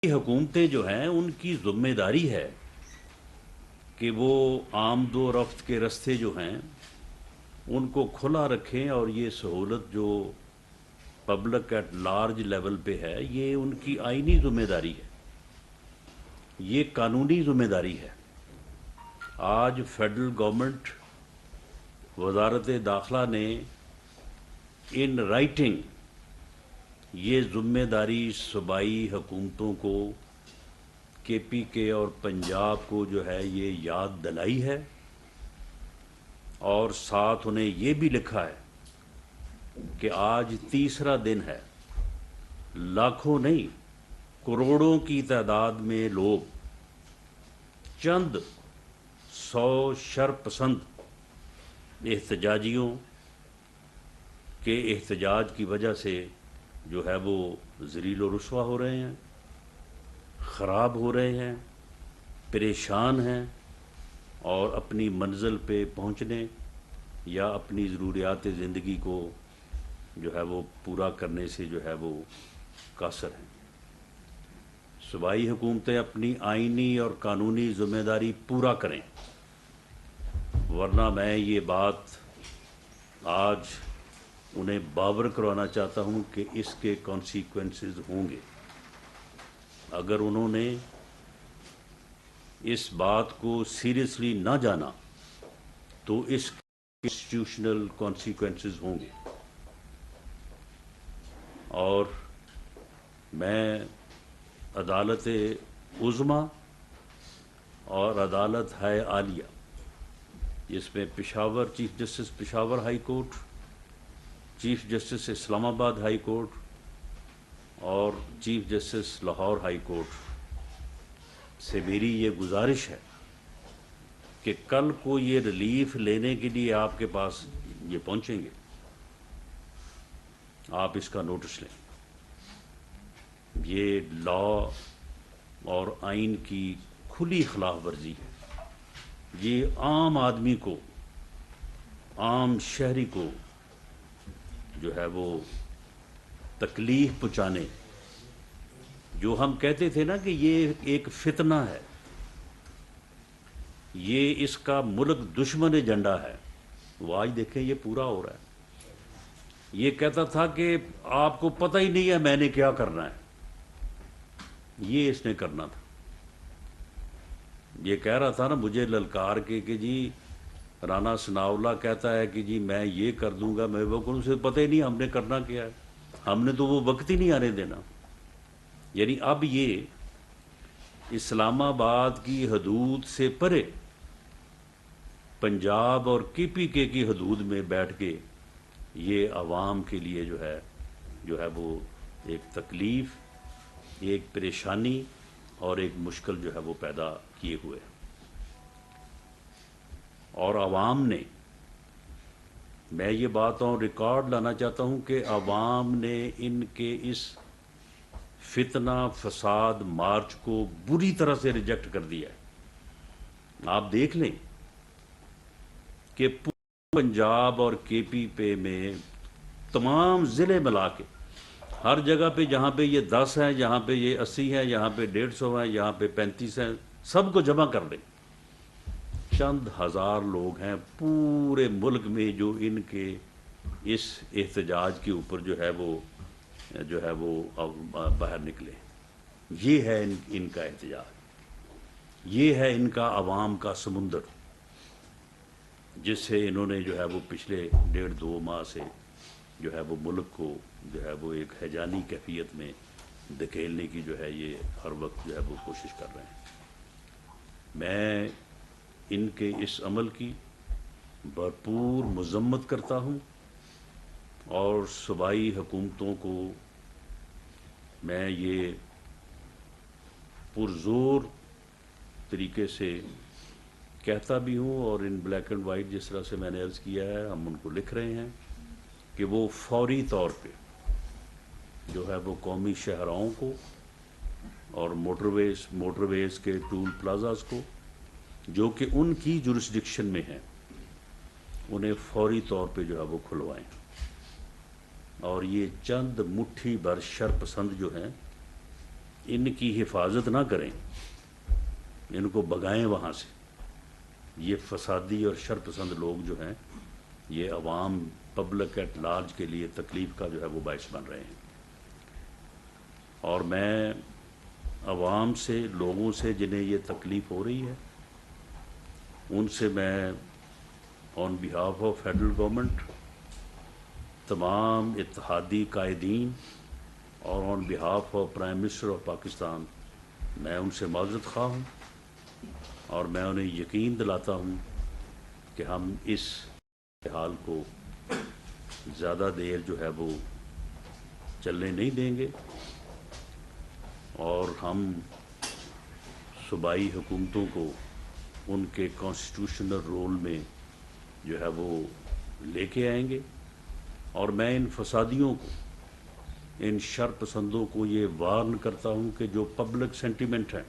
حکومتیں جو ہیں ان کی ذمہ داری ہے کہ وہ آمد و رفت کے راستے جو ہیں ان کو کھلا رکھیں، اور یہ سہولت جو پبلک ایٹ لارج لیول پہ ہے یہ ان کی آئینی ذمہ داری ہے، یہ قانونی ذمہ داری ہے۔ آج فیڈرل گورنمنٹ، وزارت داخلہ نے ان رائٹنگ یہ ذمہ داری صوبائی حکومتوں کو، کے پی کے اور پنجاب کو جو ہے یہ یاد دلائی ہے، اور ساتھ انہیں یہ بھی لکھا ہے کہ آج تیسرا دن ہے، لاکھوں نہیں کروڑوں کی تعداد میں لوگ چند سو شرپسند احتجاجیوں کے احتجاج کی وجہ سے جو ہے وہ ذلیل و رسوا ہو رہے ہیں، خراب ہو رہے ہیں، پریشان ہیں، اور اپنی منزل پہ پہنچنے یا اپنی ضروریات زندگی کو جو ہے وہ پورا کرنے سے جو ہے وہ قاصر ہیں۔ صوبائی حکومتیں اپنی آئینی اور قانونی ذمہ داری پورا کریں، ورنہ میں یہ بات آج انہیں باور کروانا چاہتا ہوں کہ اس کے کانسیکوینسز ہوں گے۔ اگر انہوں نے اس بات کو سیریسلی نہ جانا تو اس کے انسٹیٹیوشنل کانسیکوینسز ہوں گے، اور میں عدالت عظمیٰ اور عدالت ہے عالیہ، جس میں Peshawar chief justice Peshawar high court, chief justice Islamabad high court اور chief justice Lahore high court سے میری یہ گزارش ہے کہ کل کو یہ ریلیف لینے کے لیے آپ کے پاس یہ پہنچیں گے، آپ اس کا نوٹس لیں۔ یہ لا اور آئین کی کھلی خلاف ورزی ہے، یہ عام آدمی کو، عام شہری کو جو ہے وہ تکلیف پہنچانے، جو ہم کہتے تھے نا کہ یہ ایک فتنہ ہے، یہ اس کا ملک دشمن ایجنڈا ہے، وہ آج دیکھیں یہ پورا ہو رہا ہے۔ یہ کہتا تھا کہ آپ کو پتہ ہی نہیں ہے میں نے کیا کرنا ہے، یہ اس نے کرنا تھا۔ یہ کہہ رہا تھا نا مجھے للکار کے کہ جی رانا ثناء اللہ کہتا ہے کہ جی میں یہ کر دوں گا، میں وہ کروں، سے پتہ ہی نہیں ہم نے کرنا کیا ہے، ہم نے تو وہ وقت ہی نہیں آنے دینا۔ یعنی اب یہ اسلام آباد کی حدود سے پرے پنجاب اور کے پی کے کی حدود میں بیٹھ کے یہ عوام کے لیے جو ہے وہ ایک تکلیف، ایک پریشانی اور ایک مشکل جو ہے وہ پیدا کیے ہوئے، اور عوام نے، میں یہ بات اور ریکارڈ لانا چاہتا ہوں کہ عوام نے ان کے اس فتنہ فساد مارچ کو بری طرح سے ریجیکٹ کر دیا ہے۔ آپ دیکھ لیں کہ پورے پنجاب اور کے پی پے میں تمام ضلع ملا کے ہر جگہ پہ جہاں پہ یہ 10 ہیں، جہاں پہ یہ 80 ہیں، یہاں پہ 150 ہیں، یہاں پہ 35 ہیں، سب کو جمع کر لیں، چند ہزار لوگ ہیں پورے ملک میں جو ان کے اس احتجاج کے اوپر جو ہے وہ باہر نکلے۔ یہ ہے ان کا احتجاج، یہ ہے ان کا عوام کا سمندر، جس سے انہوں نے جو ہے وہ پچھلے 1.5-2 ماہ سے جو ہے وہ ملک کو جو ہے وہ ایک ہیجانی کیفیت میں دھکیلنے کی جو ہے یہ ہر وقت جو ہے وہ کوشش کر رہے ہیں۔ میں ان کے اس عمل کی بھرپور مذمت کرتا ہوں، اور صوبائی حکومتوں کو میں یہ پرزور طریقے سے کہتا بھی ہوں، اور ان بلیک اینڈ وائٹ جس طرح سے میں نے عرض کیا ہے ہم ان کو لکھ رہے ہیں کہ وہ فوری طور پہ جو ہے وہ قومی شاہراہوں کو اور موٹر ویز کے ٹول پلازاز کو جو کہ ان کی جورسڈکشن میں ہیں انہیں فوری طور پہ جو ہے وہ کھلوائیں، اور یہ چند مٹھی بھر شرپسند جو ہیں ان کی حفاظت نہ کریں، ان کو بگائیں وہاں سے. یہ فسادی اور شرپسند لوگ جو ہیں یہ عوام پبلک ایٹ لارج کے لیے تکلیف کا جو ہے وہ باعث بن رہے ہیں. اور میں عوام سے، لوگوں سے جنہیں یہ تکلیف ہو رہی ہے، ان سے میں on behalf of federal government, تمام اتحادی قائدین اور on behalf of prime minister of Pakistan میں ان سے معذرت خواہ ہوں، اور میں انہیں یقین دلاتا ہوں کہ ہم اس حال کو زیادہ دیر جو ہے وہ چلنے نہیں دیں گے، اور ہم صوبائی حکومتوں کو ان کے کانسٹیٹیوشنل رول میں جو ہے وہ لے کے آئیں گے. اور میں ان فسادیوں کو، ان شر پسندوں کو یہ وارن کرتا ہوں کہ جو پبلک سینٹیمنٹ ہیں،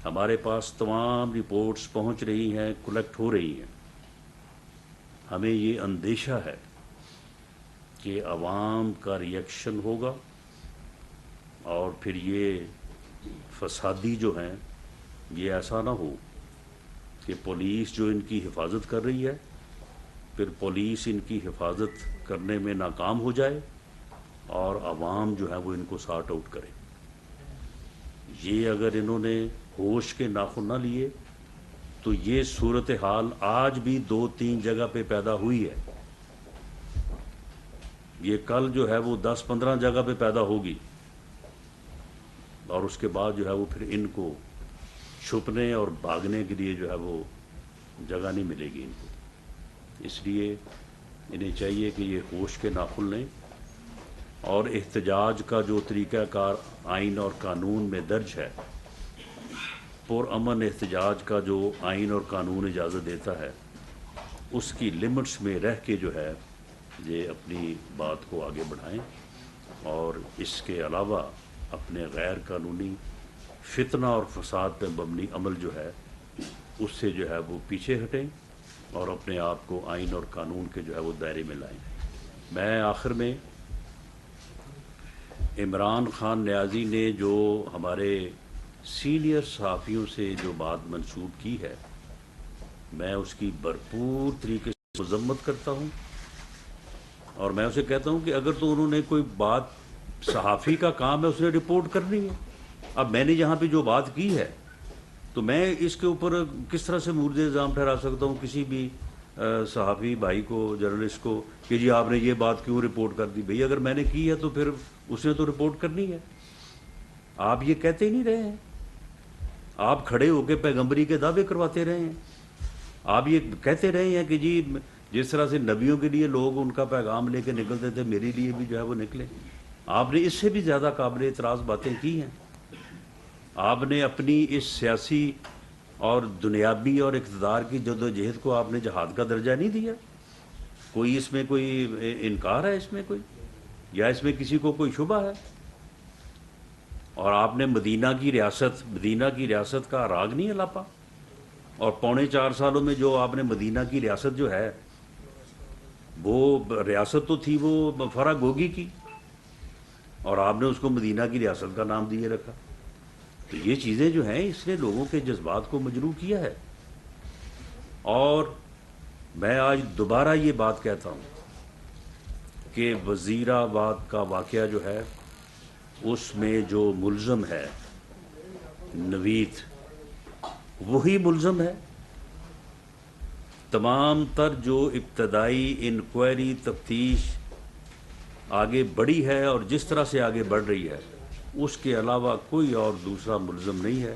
ہمارے پاس تمام رپورٹس پہنچ رہی ہیں، کلیکٹ ہو رہی ہیں، ہمیں یہ اندیشہ ہے کہ عوام کا ریئیکشن ہوگا، اور پھر یہ فسادی جو ہیں یہ ایسا نہ ہو کہ پولیس جو ان کی حفاظت کر رہی ہے، پھر پولیس ان کی حفاظت کرنے میں ناکام ہو جائے اور عوام جو ہے وہ ان کو سارٹ آؤٹ کرے. یہ اگر انہوں نے ہوش کے ناخن نہ لیے تو یہ صورتحال آج بھی 2-3 جگہ پہ پیدا ہوئی ہے. یہ کل جو ہے وہ 10-15 جگہ پہ پیدا ہوگی، اور اس کے بعد جو ہے وہ پھر ان کو چھپنے اور بھاگنے کے لیے جو ہے وہ جگہ نہیں ملے گی ان کو. اس لیے انہیں چاہیے کہ یہ ہوش کے ناخن لیں، اور احتجاج کا جو طریقہ کار آئین اور قانون میں درج ہے، پرامن احتجاج کا جو آئین اور قانون اجازت دیتا ہے، اس کی لمٹس میں رہ کے جو ہے یہ اپنی بات کو آگے بڑھائیں، اور اس کے علاوہ اپنے غیر قانونی فتنہ اور فساد پہ مبنی عمل جو ہے اس سے جو ہے وہ پیچھے ہٹیں اور اپنے آپ کو آئین اور قانون کے جو ہے وہ دائرے میں لائیں. میں آخر میں عمران خان نیازی نے جو ہمارے سینئر صحافیوں سے جو بات منسوب کی ہے، میں اس کی بھرپور طریقے سے مذمت کرتا ہوں، اور میں اسے کہتا ہوں کہ اگر تو انہوں نے کوئی بات، صحافی کا کام ہے اس نے رپورٹ کرنی ہے. اب میں نے یہاں پہ جو بات کی ہے تو میں اس کے اوپر کس طرح سے مورد الزام ٹھہرا سکتا ہوں کسی بھی صحافی بھائی کو، جرنلسٹ کو، کہ جی آپ نے یہ بات کیوں رپورٹ کر دی؟ بھئی اگر میں نے کی ہے تو پھر اس نے تو رپورٹ کرنی ہے. آپ یہ کہتے ہی نہیں رہے ہیں، آپ کھڑے ہو کے پیغمبری کے دعوے کرواتے رہے ہیں. آپ یہ کہتے رہے ہیں کہ جی جس طرح سے نبیوں کے لیے لوگ ان کا پیغام لے کے نکلتے تھے، میرے لیے بھی جو ہے وہ نکلے. آپ نے اس سے بھی زیادہ قابل اعتراض باتیں کی ہیں. آپ نے اپنی اس سیاسی اور دنیاوی اور اقتدار کی جدوجہد کو آپ نے جہاد کا درجہ نہیں دیا. کوئی اس میں کوئی انکار ہے اس میں کوئی، یا اس میں کسی کو کوئی شبہ ہے؟ اور آپ نے مدینہ کی ریاست کا راگ نہیں الاپا، اور 4.25 سالوں میں جو آپ نے مدینہ کی ریاست جو ہے، وہ ریاست تو تھی وہ فرا گوگی کی، اور آپ نے اس کو مدینہ کی ریاست کا نام دیے رکھا. تو یہ چیزیں جو ہیں اس نے لوگوں کے جذبات کو مجروح کیا ہے. اور میں آج دوبارہ یہ بات کہتا ہوں کہ وزیر آباد کا واقعہ جو ہے اس میں جو ملزم ہے نوید، وہی ملزم ہے. تمام تر جو ابتدائی انکوائری تفتیش آگے بڑھی ہے اور جس طرح سے آگے بڑھ رہی ہے، اس کے علاوہ کوئی اور دوسرا ملزم نہیں ہے.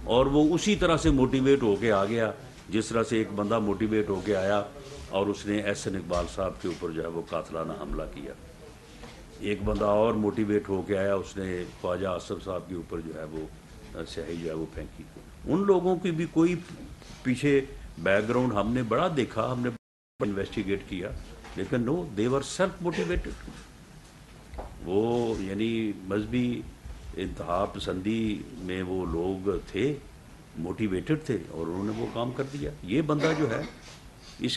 اور وہ اسی طرح سے موٹیویٹ ہو کے آ گیا جس طرح سے ایک بندہ موٹیویٹ ہو کے آیا اور اس نے احسن اقبال صاحب کے اوپر جو ہے وہ قاتلانہ حملہ کیا. ایک بندہ اور موٹیویٹ ہو کے آیا، اس نے خواجہ آصف صاحب کے اوپر جو ہے وہ سیاہی جو ہے وہ پھینکی. ان لوگوں کی بھی کوئی پیچھے بیک گراؤنڈ ہم نے بڑا دیکھا، ہم نے انویسٹیگیٹ کیا، لیکن نو، دے ور سیلف موٹیویٹڈ. وہ یعنی مذہبی انتہا پسندی میں وہ لوگ تھے، موٹیویٹڈ تھے، اور انہوں نے وہ کام کر دیا. یہ بندہ جو ہے اس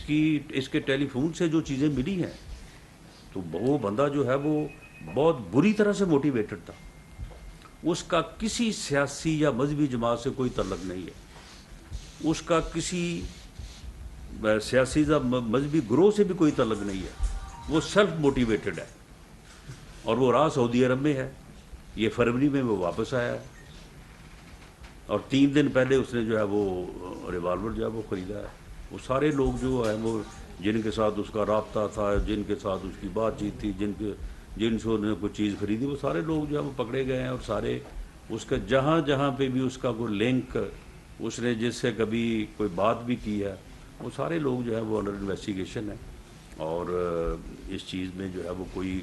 کے ٹیلی فون سے جو چیزیں ملی ہیں، تو وہ بندہ جو ہے وہ بہت بری طرح سے موٹیویٹڈ تھا. اس کا کسی سیاسی یا مذہبی جماعت سے کوئی تعلق نہیں ہے، اس کا کسی سیاسی یا مذہبی گروہ سے بھی کوئی تعلق نہیں ہے، وہ سیلف موٹیویٹڈ ہے، اور وہ رہا سعودی عرب میں ہے، یہ فروری میں وہ واپس آیا ہے، اور 3 دن پہلے اس نے جو ہے وہ ریوالور جو ہے وہ خریدا ہے۔ وہ سارے لوگ جو ہیں وہ جن کے ساتھ اس کا رابطہ تھا، جن کے ساتھ اس کی بات چیت تھی، جن سے انہوں نے کوئی چیز خریدی، وہ سارے لوگ جو ہے وہ پکڑے گئے ہیں، اور سارے اس کا جہاں جہاں پہ بھی اس کا کوئی لنک، اس نے جس سے کبھی کوئی بات بھی کی ہے، وہ سارے لوگ جو ہے وہ انڈر انویسٹیگیشن ہیں، اور اس چیز میں جو ہے وہ کوئی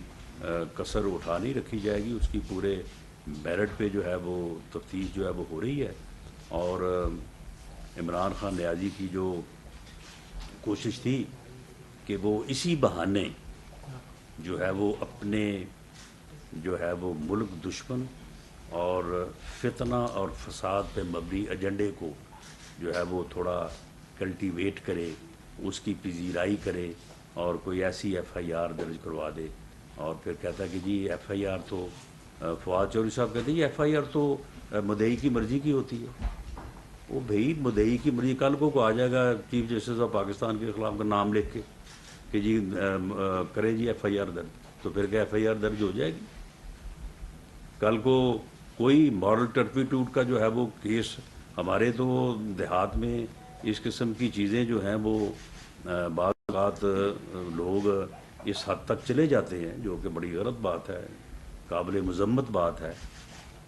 کسر اٹھا نہیں رکھی جائے گی، اس کی پورے میرٹ پہ جو ہے وہ تفتیش جو ہے وہ ہو رہی ہے۔ اور عمران خان نیازی کی جو کوشش تھی کہ وہ اسی بہانے جو ہے وہ اپنے جو ہے وہ ملک دشمن اور فتنہ اور فساد پہ مبنی ایجنڈے کو جو ہے وہ تھوڑا کلٹیویٹ کرے، اس کی پذیرائی کرے، اور کوئی ایسی ایف آئی آر درج کروا دے، اور پھر کہتا ہے کہ جی ایف آئی آر تو فواد چودھری صاحب کہتے ہیں یہ ایف آئی آر تو مدعی کی مرضی کی ہوتی ہے۔ وہ بھائی مدعی کی مرضی، کل کو آ جائے گا چیف جسٹس آف پاکستان کے خلاف کا نام لکھ کے کہ جی کریں جی ایف آئی آر درج، تو پھر کیا ایف آئی آر درج ہو جائے گی؟ کل کو کوئی مورل ٹرپیٹیوڈ کا جو ہے وہ کیس، ہمارے تو دیہات میں اس قسم کی چیزیں جو ہیں وہ بعض اوقات لوگ اس حد تک چلے جاتے ہیں، جو کہ بڑی غلط بات ہے، قابل مذمت بات ہے۔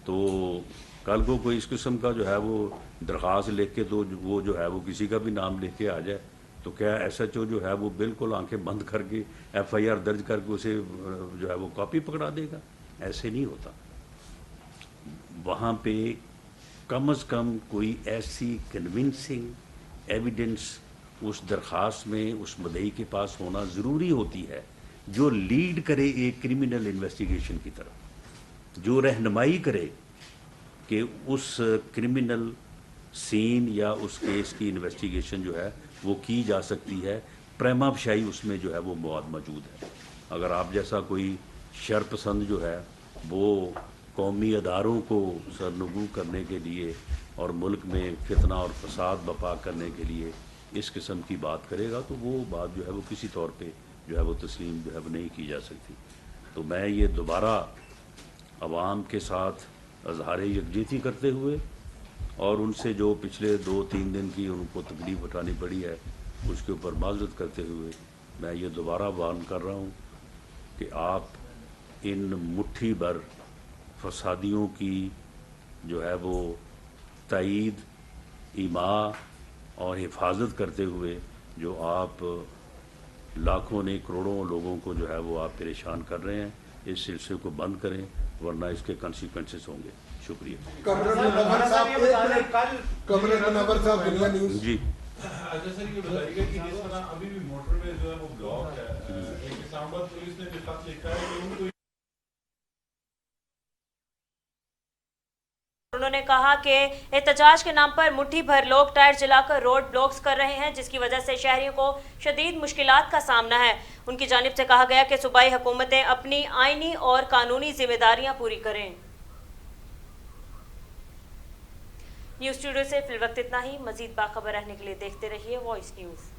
تو کل کو کوئی اس قسم کا جو ہے وہ درخواست لکھ کے تو وہ جو ہے وہ کسی کا بھی نام لکھ کے آ جائے، تو کیا ایس ایچ او جو ہے وہ بالکل آنکھیں بند کر کے ایف آئی آر درج کر کے اسے جو ہے وہ کاپی پکڑا دے گا؟ ایسے نہیں ہوتا۔ وہاں پہ کم از کم کوئی ایسی کنونسنگ ایویڈنس اس درخواست میں اس مدعی کے پاس ہونا ضروری ہوتی ہے، جو لیڈ کرے ایک کرمنل انویسٹیگیشن کی طرف، جو رہنمائی کرے کہ اس کرمنل سین یا اس کیس کی انویسٹیگیشن جو ہے وہ کی جا سکتی ہے، پریما فشائی اس میں جو ہے وہ مواد موجود ہے۔ اگر آپ جیسا کوئی شر پسند جو ہے وہ قومی اداروں کو سرنگو کرنے کے لیے اور ملک میں فتنہ اور فساد برپا کرنے کے لیے اس قسم کی بات کرے گا، تو وہ بات جو ہے وہ کسی طور پہ جو ہے وہ تسلیم جو ہے وہ نہیں کی جا سکتی۔ تو میں یہ دوبارہ عوام کے ساتھ اظہار یکجہتی کرتے ہوئے، اور ان سے جو پچھلے 2-3 دن کی ان کو تکلیف اٹھانی پڑی ہے اس کے اوپر معذرت کرتے ہوئے، میں یہ دوبارہ وارن کر رہا ہوں کہ آپ ان مٹھی بھر فسادیوں کی جو ہے وہ تائید، ایماء اور حفاظت کرتے ہوئے جو آپ لاکھوں نے کروڑوں لوگوں کو جو ہے وہ آپ پریشان کر رہے ہیں، اس سلسلے کو بند کریں، ورنہ اس کے کنسیکوینسز ہوں گے۔ شکریہ۔ جی اچھا سر، یہ بتائیے گا کہ جس طرح ابھی بھی موٹر وے جو ہے وہ بلاک ہے، اسلام آباد پولیس نے بھی خط لکھا ہے کہ ان کو انہوں نے کہا کہ احتجاج کے نام پر مٹھی بھر لوگ ٹائر جلا کر روڈ بلاکس کر رہے ہیں، جس کی وجہ سے شہریوں کو شدید مشکلات کا سامنا ہے۔ ان کی جانب سے کہا گیا کہ صوبائی حکومتیں اپنی آئینی اور قانونی ذمہ داریاں پوری کریں۔ نیوز اسٹوڈیو سے فی الوقت اتنا ہی۔ مزید باخبر رہنے کے لیے دیکھتے رہیے وائس نیوز۔